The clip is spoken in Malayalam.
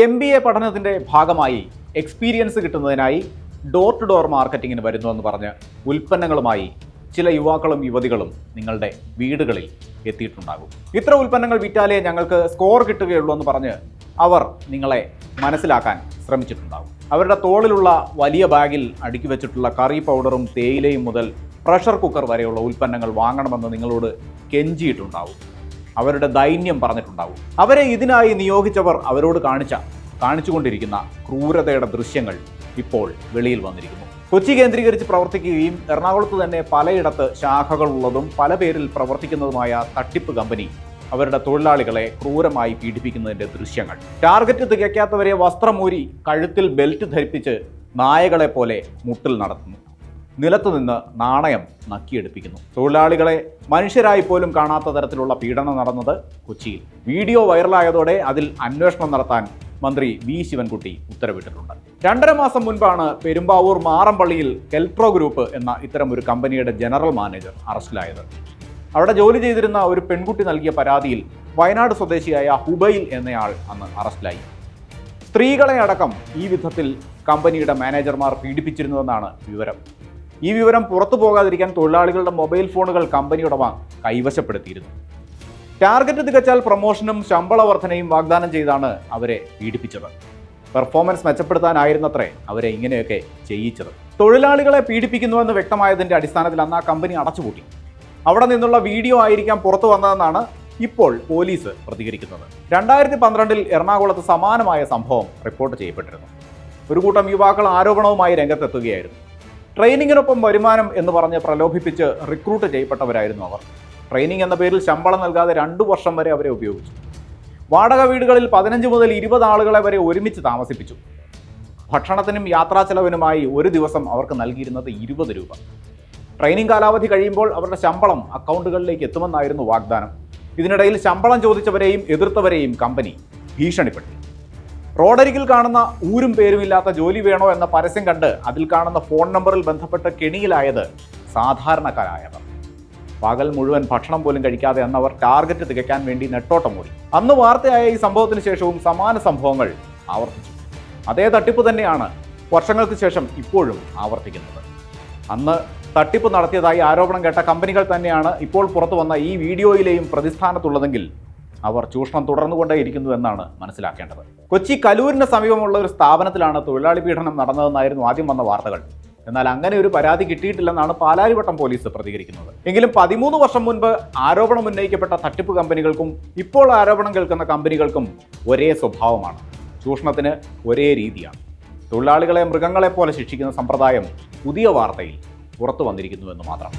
MBA പഠനത്തിൻ്റെ ഭാഗമായി എക്സ്പീരിയൻസ് കിട്ടുന്നതിനായി ഡോർ ടു ഡോർ മാർക്കറ്റിങ്ങിന് വരുന്നുവെന്ന് പറഞ്ഞ് ഉൽപ്പന്നങ്ങളുമായി ചില യുവാക്കളും യുവതികളും നിങ്ങളുടെ വീടുകളിൽ എത്തിയിട്ടുണ്ടാകും. ഇത്ര ഉൽപ്പന്നങ്ങൾ വിറ്റാലേ ഞങ്ങൾക്ക് സ്കോർ കിട്ടുകയുള്ളൂ എന്ന് പറഞ്ഞ് അവർ നിങ്ങളെ മനസ്സിലാക്കാൻ ശ്രമിച്ചിട്ടുണ്ടാകും. അവരുടെ തോളിലുള്ള വലിയ ബാഗിൽ അടുക്കി വെച്ചിട്ടുള്ള കറി പൗഡറും തേയിലയും മുതൽ പ്രഷർ കുക്കർ വരെയുള്ള ഉൽപ്പന്നങ്ങൾ വാങ്ങണമെന്ന് നിങ്ങളോട് കെഞ്ചിയിട്ടുണ്ടാവും. അവരുടെ ദൈന്യം പറഞ്ഞിട്ടുണ്ടാവും. അവരെ ഇതിനായി നിയോഗിച്ചവർ അവരോട് കാണിച്ചുകൊണ്ടിരിക്കുന്ന ക്രൂരതയുടെ ദൃശ്യങ്ങൾ ഇപ്പോൾ വെളിയിൽ വന്നിരിക്കുന്നു. കൊച്ചി കേന്ദ്രീകരിച്ച് പ്രവർത്തിക്കുകയും എറണാകുളത്ത് തന്നെ പലയിടത്ത് ശാഖകളുള്ളതും പല പേരിൽ പ്രവർത്തിക്കുന്നതുമായ തട്ടിപ്പ് കമ്പനി അവരുടെ തൊഴിലാളികളെ ക്രൂരമായി പീഡിപ്പിക്കുന്നതിൻ്റെ ദൃശ്യങ്ങൾ. ടാർഗറ്റ് തികയ്ക്കാത്തവരെ വസ്ത്രമൂരി കഴുത്തിൽ ബെൽറ്റ് ധരിപ്പിച്ച് നായകളെ പോലെ മുട്ടിൽ നടത്തുന്നു. നിലത്തുനിന്ന് നാണയം നക്കിയെടുപ്പിക്കുന്നു. തൊഴിലാളികളെ മനുഷ്യരായി പോലും കാണാത്ത തരത്തിലുള്ള പീഡനം നടന്നത് കൊച്ചിയിൽ. വീഡിയോ വൈറലായതോടെ അതിൽ അന്വേഷണം നടത്താൻ മന്ത്രി വി ശിവൻകുട്ടി ഉത്തരവിട്ടിട്ടുണ്ട്. 2.5 മാസം മുൻപാണ് പെരുമ്പാവൂർ മാറമ്പള്ളിയിൽ കെൽട്രോ ഗ്രൂപ്പ് എന്ന ഇത്തരം ഒരു കമ്പനിയുടെ ജനറൽ മാനേജർ അറസ്റ്റിലായത്. അവിടെ ജോലി ചെയ്തിരുന്ന ഒരു പെൺകുട്ടി നൽകിയ പരാതിയിൽ വയനാട് സ്വദേശിയായ ഹുബൈൽ എന്നയാൾ അന്ന് അറസ്റ്റിലായി. സ്ത്രീകളെ അടക്കം ഈ വിധത്തിൽ കമ്പനിയുടെ മാനേജർമാർ പീഡിപ്പിച്ചിരുന്നുവെന്നാണ് വിവരം. ഈ വിവരം പുറത്തു പോകാതിരിക്കാൻ തൊഴിലാളികളുടെ മൊബൈൽ ഫോണുകൾ കമ്പനി ഉടമ കൈവശപ്പെടുത്തിയിരുന്നു. ടാർഗറ്റ് തികച്ചാൽ പ്രൊമോഷനും ശമ്പള വർധനയും വാഗ്ദാനം ചെയ്താണ് അവരെ പീഡിപ്പിച്ചത്. പെർഫോമൻസ് മെച്ചപ്പെടുത്താനായിരുന്നത്രേ അവരെ ഇങ്ങനെയൊക്കെ ചെയ്യിച്ചത്. തൊഴിലാളികളെ പീഡിപ്പിക്കുന്നുവെന്ന് വ്യക്തമായതിൻ്റെ അടിസ്ഥാനത്തിൽ അന്ന് ആ കമ്പനി അടച്ചുപൂട്ടി. അവിടെ നിന്നുള്ള വീഡിയോ ആയിരിക്കാം പുറത്തു വന്നതെന്നാണ് ഇപ്പോൾ പോലീസ് പ്രതികരിക്കുന്നത്. 2012 എറണാകുളത്ത് സമാനമായ സംഭവം റിപ്പോർട്ട് ചെയ്യപ്പെട്ടിരുന്നു. ഒരു കൂട്ടം യുവാക്കൾ ആരോപണവുമായി രംഗത്തെത്തുകയായിരുന്നു. ട്രെയിനിങ്ങിനൊപ്പം വരുമാനം എന്ന് പറഞ്ഞ് പ്രലോഭിപ്പിച്ച് റിക്രൂട്ട് ചെയ്യപ്പെട്ടവരായിരുന്നു അവർ. ട്രെയിനിങ് എന്ന പേരിൽ ശമ്പളം നൽകാതെ 2 വർഷം വരെ അവരെ ഉപയോഗിച്ചു. വാടക വീടുകളിൽ 15 മുതൽ 20 ആളുകളെ വരെ ഒരുമിച്ച് താമസിപ്പിച്ചു. ഭക്ഷണത്തിനും യാത്രാ ചെലവിനുമായി ഒരു ദിവസം അവർക്ക് നൽകിയിരുന്നത് 20 രൂപ. ട്രെയിനിങ് കാലാവധി കഴിയുമ്പോൾ അവരുടെ ശമ്പളം അക്കൗണ്ടുകളിലേക്ക് എത്തുമെന്നായിരുന്നു വാഗ്ദാനം. ഇതിനിടയിൽ ശമ്പളം ചോദിച്ചവരെയും എതിർത്തവരെയും കമ്പനി ഭീഷണിപ്പെടുത്തി. റോഡരികിൽ കാണുന്ന ഊരും പേരുമില്ലാത്ത ജോലി വേണോ എന്ന പരസ്യം കണ്ട് അതിൽ കാണുന്ന ഫോൺ നമ്പറിൽ ബന്ധപ്പെട്ട് കെണിയിലായത് സാധാരണക്കാരായവർ. പകൽ മുഴുവൻ ഭക്ഷണം പോലും കഴിക്കാതെ അന്നവർ ടാർഗറ്റ് തികയ്ക്കാൻ വേണ്ടി നെട്ടോട്ടം ഓടി. അന്ന് വാർത്തയായ ഈ സംഭവത്തിന് ശേഷവും സമാന സംഭവങ്ങൾ ആവർത്തിച്ചു. അതേ തട്ടിപ്പ് തന്നെയാണ് വർഷങ്ങൾക്ക് ശേഷം ഇപ്പോഴും ആവർത്തിക്കുന്നത്. അന്ന് തട്ടിപ്പ് നടത്തിയതായി ആരോപണം കേട്ട കമ്പനികൾ തന്നെയാണ് ഇപ്പോൾ പുറത്തു വന്ന ഈ വീഡിയോയിലെയും പ്രതിസ്ഥാനത്തുള്ളതെങ്കിൽ അവർ ചൂഷണം തുടർന്നുകൊണ്ടേയിരിക്കുന്നു എന്നാണ് മനസ്സിലാക്കേണ്ടത്. കൊച്ചി കലൂരിന് സമീപമുള്ള ഒരു സ്ഥാപനത്തിലാണ് തൊഴിലാളി പീഡനം നടന്നതെന്നായിരുന്നു ആദ്യം വന്ന വാർത്തകൾ. എന്നാൽ അങ്ങനെ ഒരു പരാതി കിട്ടിയിട്ടില്ലെന്നാണ് പാലാരിവട്ടം പോലീസ് പ്രതികരിക്കുന്നത്. എങ്കിലും 13 വർഷം മുൻപ് ആരോപണം ഉന്നയിക്കപ്പെട്ട തട്ടിപ്പ് കമ്പനികൾക്കും ഇപ്പോൾ ആരോപണം കേൾക്കുന്ന കമ്പനികൾക്കും ഒരേ സ്വഭാവമാണ്. ചൂഷണത്തിന് ഒരേ രീതിയാണ്. തൊഴിലാളികളെ മൃഗങ്ങളെ പോലെ ശിക്ഷിക്കുന്ന സമ്പ്രദായം പുതിയ വാർത്തയിൽ പുറത്തു വന്നിരിക്കുന്നുവെന്ന് മാത്രം.